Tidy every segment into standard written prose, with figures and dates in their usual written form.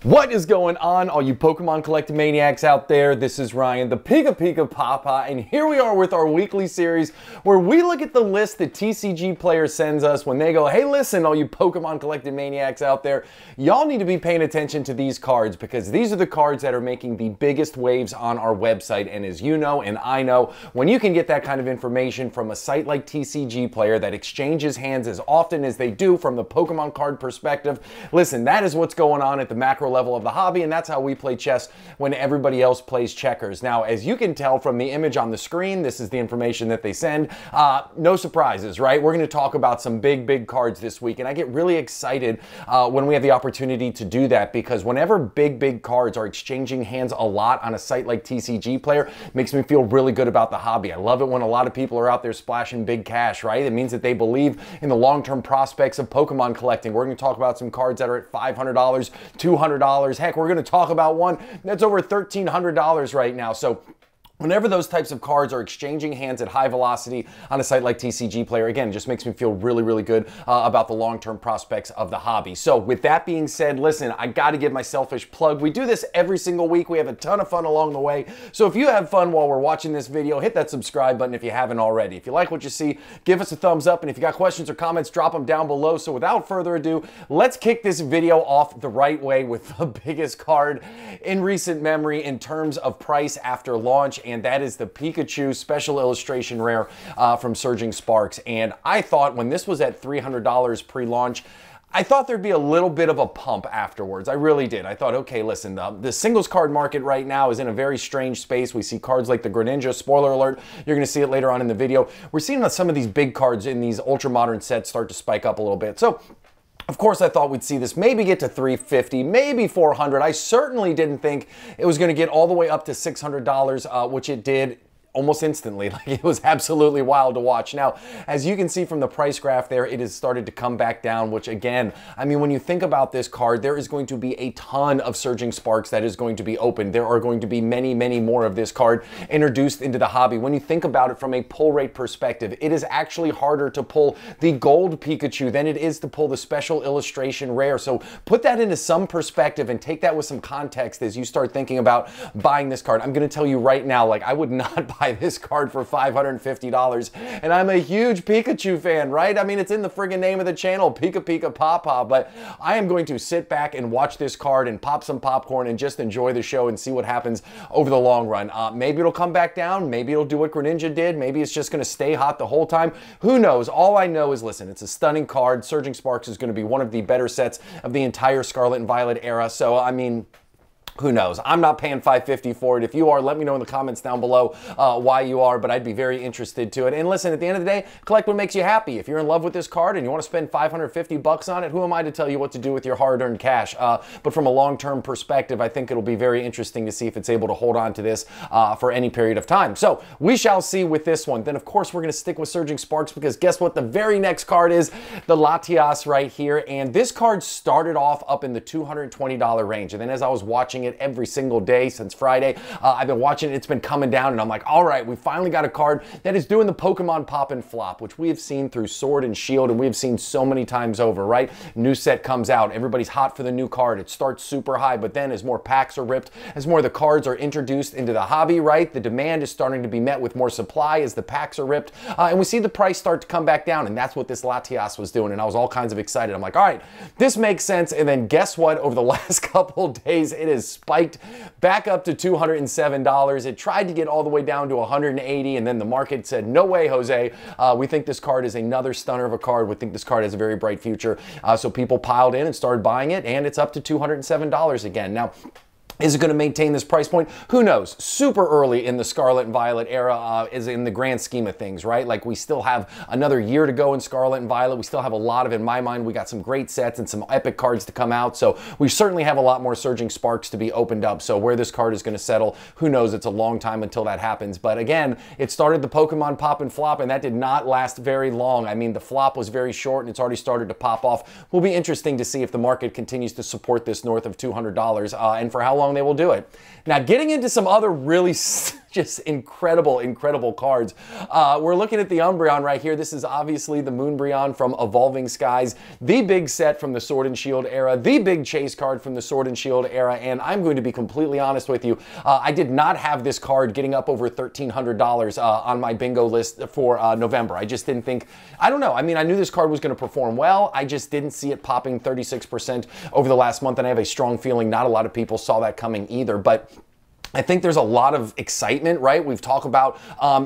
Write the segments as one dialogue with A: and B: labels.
A: What is going on, all you Pokemon collecting maniacs out there? This is Ryan, the PikaPikaPapa, and here we are with our weekly series where we look at the list that TCG Player sends us when they go, hey listen, all you Pokemon collecting maniacs out there, y'all need to be paying attention to these cards because these are the cards that are making the biggest waves on our website. And as you know, and I know, when you can get that kind of information from a site like TCG Player that exchanges hands as often as they do from the Pokemon card perspective, listen, that is what's going on at the macro level of the hobby, and that's how we play chess when everybody else plays checkers. Now, as you can tell from the image on the screen, this is the information that they send. No surprises, right? We're going to talk about some big cards this week, and I get really excited when we have the opportunity to do that because whenever big cards are exchanging hands a lot on a site like TCG Player, it makes me feel really good about the hobby. I love it when a lot of people are out there splashing big cash, right? It means that they believe in the long-term prospects of Pokemon collecting. We're going to talk about some cards that are at $500, $200. Heck, we're going to talk about one that's over $1,300 right now. So whenever those types of cards are exchanging hands at high velocity on a site like TCG Player, again, it just makes me feel really good about the long-term prospects of the hobby. So with that being said, listen, I got to give my selfish plug. We do this every single week. We have a ton of fun along the way. So if you have fun while we're watching this video, hit that subscribe button if you haven't already. If you like what you see, give us a thumbs up. And if you got questions or comments, drop them down below. So without further ado, let's kick this video off the right way with the biggest card in recent memory in terms of price after launch, and that is the Pikachu Special Illustration Rare from Surging Sparks. And I thought when this was at $300 pre-launch, I thought there'd be a little bit of a pump afterwards. I really did. I thought, okay, listen, the singles card market right now is in a very strange space. We see cards like the Greninja, spoiler alert, you're going to see it later on in the video. We're seeing some of these big cards in these ultra modern sets start to spike up a little bit. So of course, I thought we'd see this maybe get to $350, maybe $400. I certainly didn't think it was going to get all the way up to $600, which it did almost instantly. Like, it was absolutely wild to watch. Now, as you can see from the price graph there, it has started to come back down, which again, I mean, when you think about this card, there is going to be a ton of Surging Sparks that is going to be opened. There are going to be many more of this card introduced into the hobby. When you think about it from a pull rate perspective, it is actually harder to pull the gold Pikachu than it is to pull the Special Illustration Rare. So put that into some perspective and take that with some context as you start thinking about buying this card. I'm going to tell you right now, like, I would not buy this card for $550, and I'm a huge Pikachu fan, right? I mean, it's in the friggin' name of the channel, PikaPikaPapa, but I am going to sit back and watch this card and pop some popcorn and just enjoy the show and see what happens over the long run. Maybe it'll come back down, maybe it'll do what Greninja did, maybe it's just going to stay hot the whole time. Who knows? All I know is, listen, it's a stunning card. Surging Sparks is going to be one of the better sets of the entire Scarlet and Violet era, so I mean, who knows? I'm not paying $550 for it. If you are, let me know in the comments down below why you are, but I'd be very interested to it. And listen, at the end of the day, collect what makes you happy. If you're in love with this card and you want to spend $550 on it, who am I to tell you what to do with your hard-earned cash? But from a long-term perspective, I think it'll be very interesting to see if it's able to hold on to this for any period of time. So we shall see with this one. Then, of course, we're going to stick with Surging Sparks because guess what? The very next card is the Latias right here. And this card started off up in the $220 range. And then as I was watching it every single day since Friday, I've been watching it. It's been coming down, and I'm like, all right, we finally got a card that is doing the Pokemon pop and flop, which we have seen through Sword and Shield, and we have seen so many times over, right? New set comes out, everybody's hot for the new card. It starts super high, but then as more packs are ripped, as more of the cards are introduced into the hobby, right, the demand is starting to be met with more supply as the packs are ripped, and we see the price start to come back down, and that's what this Latias was doing, and I was all kinds of excited. I'm like, all right, this makes sense. And then guess what? Over the last couple days, it has spiked back up to $207. It tried to get all the way down to $180, and then the market said, no way, Jose. We think this card is another stunner of a card. We think this card has a very bright future. So people piled in and started buying it, and it's up to $207 again. Now, is it going to maintain this price point? Who knows? Super early in the Scarlet and Violet era is in the grand scheme of things, right? Like, we still have another year to go in Scarlet and Violet. We still have a lot of, in my mind, we got some great sets and some epic cards to come out. So we certainly have a lot more Surging Sparks to be opened up. So where this card is going to settle, who knows? It's a long time until that happens. But again, it started the Pokemon pop and flop, and that did not last very long. I mean, the flop was very short, and it's already started to pop off. Will be interesting to see if the market continues to support this north of $200 and for how long they will do it. Now, getting into some other really Just incredible, incredible cards. We're looking at the Umbreon right here. This is obviously the Moonbreon from Evolving Skies, the big set from the Sword and Shield era, the big chase card from the Sword and Shield era, and I'm going to be completely honest with you. I did not have this card getting up over $1,300 on my bingo list for November. I just didn't think, I don't know. I mean, I knew this card was going to perform well. I just didn't see it popping 36% over the last month, and I have a strong feeling not a lot of people saw that coming either, but I think there's a lot of excitement, right? We've talked about,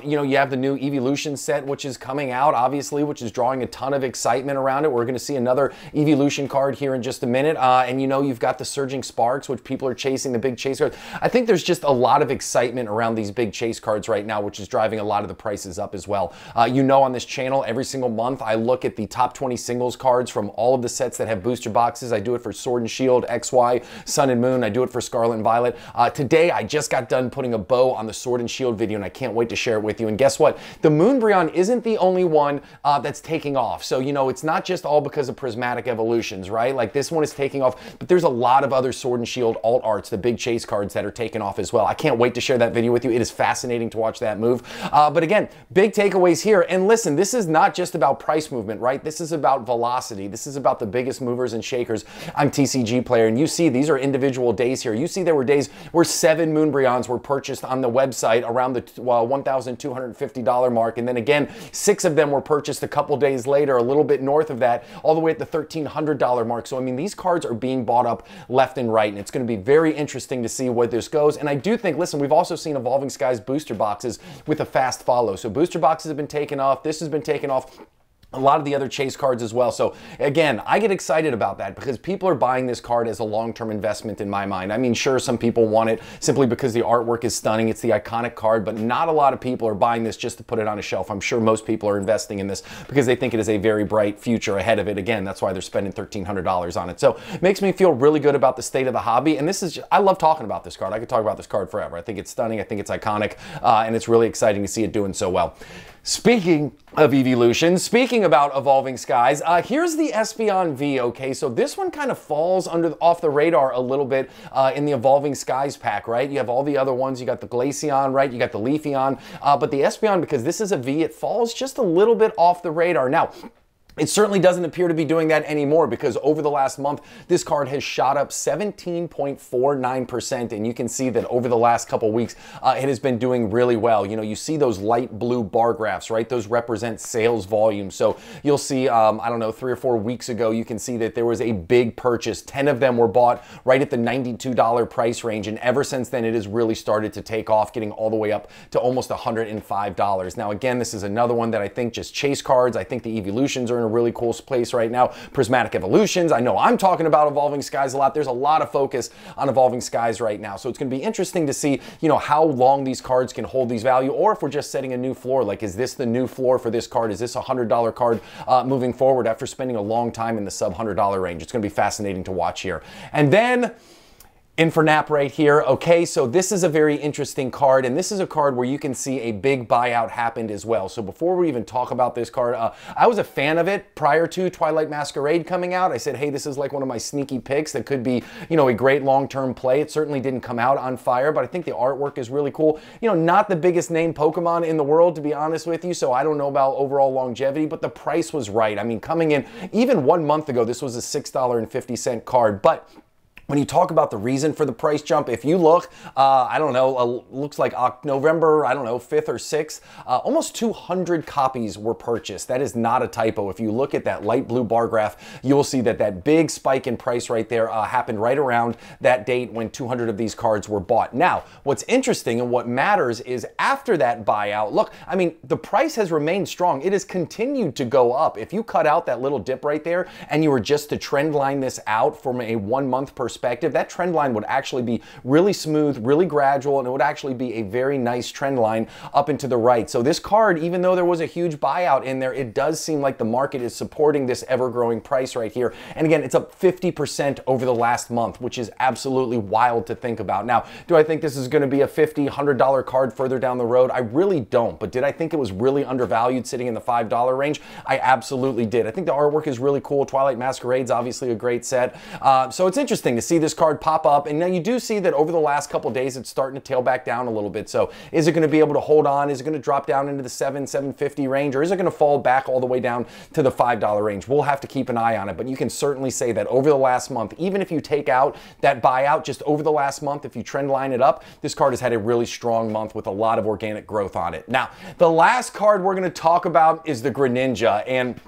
A: you know, you have the new Evolution set, which is coming out, obviously, which is drawing a ton of excitement around it. We're going to see another Evolution card here in just a minute. And, you know, you've got the Surging Sparks, which people are chasing, the big chase cards. I think there's just a lot of excitement around these big chase cards right now, which is driving a lot of the prices up as well. You know, on this channel, every single month, I look at the top 20 singles cards from all of the sets that have booster boxes. I do it for Sword and Shield, XY, Sun and Moon. I do it for Scarlet and Violet. Today, I just got done putting a bow on the Sword and Shield video, and I can't wait to share it with you. And guess what? The Moonbreon isn't the only one that's taking off. So, you know, it's not just all because of prismatic evolutions, right? Like this one is taking off, but there's a lot of other Sword and Shield alt arts, the big chase cards that are taking off as well. I can't wait to share that video with you. It is fascinating to watch that move. But again, big takeaways here. And listen, this is not just about price movement, right? This is about velocity. This is about the biggest movers and shakers. I'm TCG Player, and you see these are individual days here. You see there were days where 7 Moonbreons were purchased on the website around the $1,250 mark, and then again 6 of them were purchased a couple days later, a little bit north of that, all the way at the $1,300 mark. So I mean, these cards are being bought up left and right, and it's going to be very interesting to see where this goes. And I do think, listen, we've also seen Evolving Skies booster boxes with a fast follow. So booster boxes have been taken off. This has been taken off. A lot of the other chase cards as well. So again, I get excited about that because people are buying this card as a long-term investment in my mind. I mean, sure, some people want it simply because the artwork is stunning. It's the iconic card, but not a lot of people are buying this just to put it on a shelf. I'm sure most people are investing in this because they think it is a very bright future ahead of it. Again, that's why they're spending $1,300 on it. So it makes me feel really good about the state of the hobby. And this is, I love talking about this card. I could talk about this card forever. I think it's stunning. I think it's iconic. And it's really exciting to see it doing so well. Speaking of evolution, speaking about Evolving Skies, here's the Espeon V, okay? So this one kind of falls off the radar a little bit in the Evolving Skies pack, right? You have all the other ones. You got the Glaceon, right? You got the Leafeon, but the Espeon, because this is a V, it falls just a little bit off the radar. Now, it certainly doesn't appear to be doing that anymore because over the last month, this card has shot up 17.49%, and you can see that over the last couple weeks, it has been doing really well. You know, you see those light blue bar graphs, right? Those represent sales volume. So you'll see, I don't know, 3 or 4 weeks ago, you can see that there was a big purchase. 10 of them were bought right at the $92 price range, and ever since then, it has really started to take off, getting all the way up to almost $105. Now, again, this is another one that I think just chase cards. I think the evolutions are in a really cool place right now. Prismatic evolutions. I know I'm talking about Evolving Skies a lot. There's a lot of focus on Evolving Skies right now. So it's going to be interesting to see, you know, how long these cards can hold these value, or if we're just setting a new floor. Like, is this the new floor for this card? Is this a $100 card moving forward after spending a long time in the sub $100 range? It's going to be fascinating to watch here. And then Infernap right here. Okay, so this is a very interesting card, and this is a card where you can see a big buyout happened as well. So before we even talk about this card, I was a fan of it prior to Twilight Masquerade coming out. I said, hey, this is like one of my sneaky picks that could be, you know, a great long-term play. It certainly didn't come out on fire, but I think the artwork is really cool. You know, not the biggest name Pokemon in the world, to be honest with you, so I don't know about overall longevity, but the price was right. I mean, coming in, even 1 month ago, this was a $6.50 card, but when you talk about the reason for the price jump, if you look, I don't know, looks like November, I don't know, 5th or 6th, almost 200 copies were purchased. That is not a typo. If you look at that light blue bar graph, you will see that that big spike in price right there happened right around that date when 200 of these cards were bought. Now, what's interesting and what matters is after that buyout, look, I mean, the price has remained strong. It has continued to go up. If you cut out that little dip right there and you were just to trend line this out from a 1 month perspective, that trend line would actually be really smooth, really gradual, and it would actually be a very nice trend line up and to the right. So this card, even though there was a huge buyout in there, it does seem like the market is supporting this ever-growing price right here. And again, it's up 50% over the last month, which is absolutely wild to think about. Now, do I think this is going to be a $50, $100 card further down the road? I really don't, but did I think it was really undervalued sitting in the $5 range? I absolutely did. I think the artwork is really cool. Twilight Masquerade's obviously a great set. So it's interesting to to see this card pop up. And now you do see that over the last couple days, it's starting to tail back down a little bit. So is it going to be able to hold on? Is it going to drop down into the $7.50 range, or is it going to fall back all the way down to the $5 range? We'll have to keep an eye on it, but you can certainly say that over the last month, even if you take out that buyout, just over the last month, if you trend line it up, this card has had a really strong month with a lot of organic growth on it. Now, the last card we're going to talk about is the Greninja, and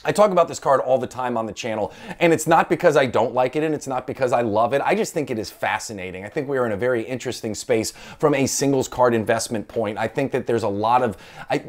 A: I talk about this card all the time on the channel, and it's not because I don't like it and it's not because I love it. I just think it is fascinating. I think we are in a very interesting space from a singles card investment point. I think that there's a lot of,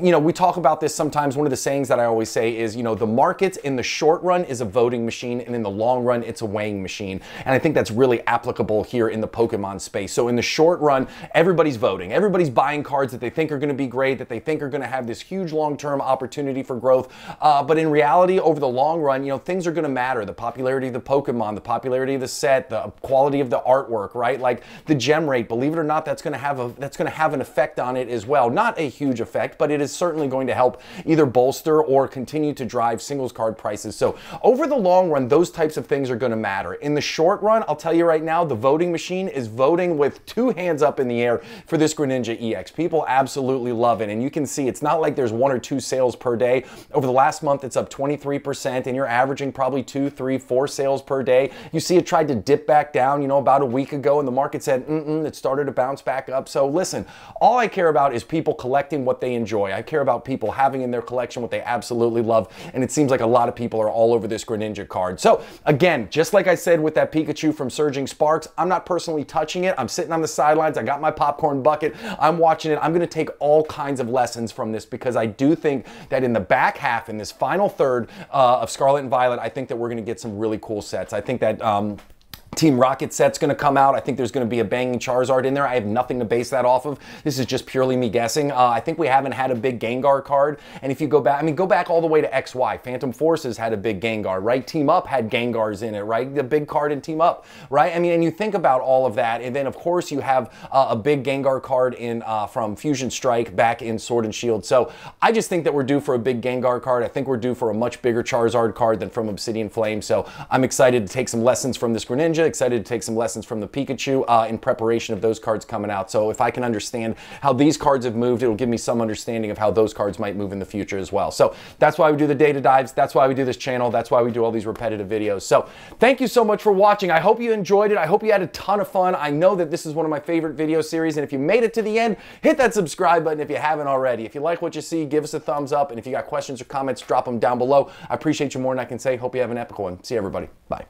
A: we talk about this sometimes. One of the sayings that I always say is, the market in the short run is a voting machine, and in the long run, it's a weighing machine. And I think that's really applicable here in the Pokemon space. So in the short run, everybody's voting. Everybody's buying cards that they think are going to be great, that they think are going to have this huge long-term opportunity for growth. But in reality, over the long run, things are going to matter. The popularity of the Pokemon, the popularity of the set, the quality of the artwork, right? Like the gem rate, believe it or not, that's going to have an effect on it as well. Not a huge effect, but it is certainly going to help either bolster or continue to drive singles card prices. So over the long run, those types of things are going to matter. In the short run, I'll tell you right now, the voting machine is voting with two hands up in the air for this Greninja EX. People absolutely love it, and you can see it's not like there's 1 or 2 sales per day. Over the last month, it's up 23%, and you're averaging probably 2, 3, 4 sales per day. You see it tried to dip back down, about a week ago, and the market said, it started to bounce back up. So listen, all I care about is people collecting what they enjoy. I care about people having in their collection what they absolutely love, and it seems like a lot of people are all over this Greninja card. So again, just like I said with that Pikachu from Surging Sparks, I'm not personally touching it. I'm sitting on the sidelines. I got my popcorn bucket. I'm watching it. I'm going to take all kinds of lessons from this, because I do think that in the back half, in this final third of Scarlet and Violet, I think that we're going to get some really cool sets. I think that Team Rocket set's going to come out. I think there's going to be a banging Charizard in there. I have nothing to base that off of. This is just purely me guessing. I think we haven't had a big Gengar card. And if you go back, go back all the way to XY. Phantom Forces had a big Gengar, right? Team Up had Gengars in it, right? The big card in Team Up, right? And you think about all of that. And then, of course, you have a big Gengar card in from Fusion Strike back in Sword and Shield. So I just think that we're due for a big Gengar card. I think we're due for a much bigger Charizard card than from Obsidian Flame. So I'm excited to take some lessons from this Greninja. Excited to take some lessons from the Pikachu in preparation of those cards coming out. So if I can understand how these cards have moved, it'll give me some understanding of how those cards might move in the future as well. So that's why we do the data dives. That's why we do this channel. That's why we do all these repetitive videos. So thank you so much for watching. I hope you enjoyed it. I hope you had a ton of fun. I know that this is one of my favorite video series, and if you made it to the end, hit that subscribe button if you haven't already. If you like what you see, give us a thumbs up, and if you got questions or comments, drop them down below. I appreciate you more than I can say. Hope you have an epic one. See you, everybody. Bye.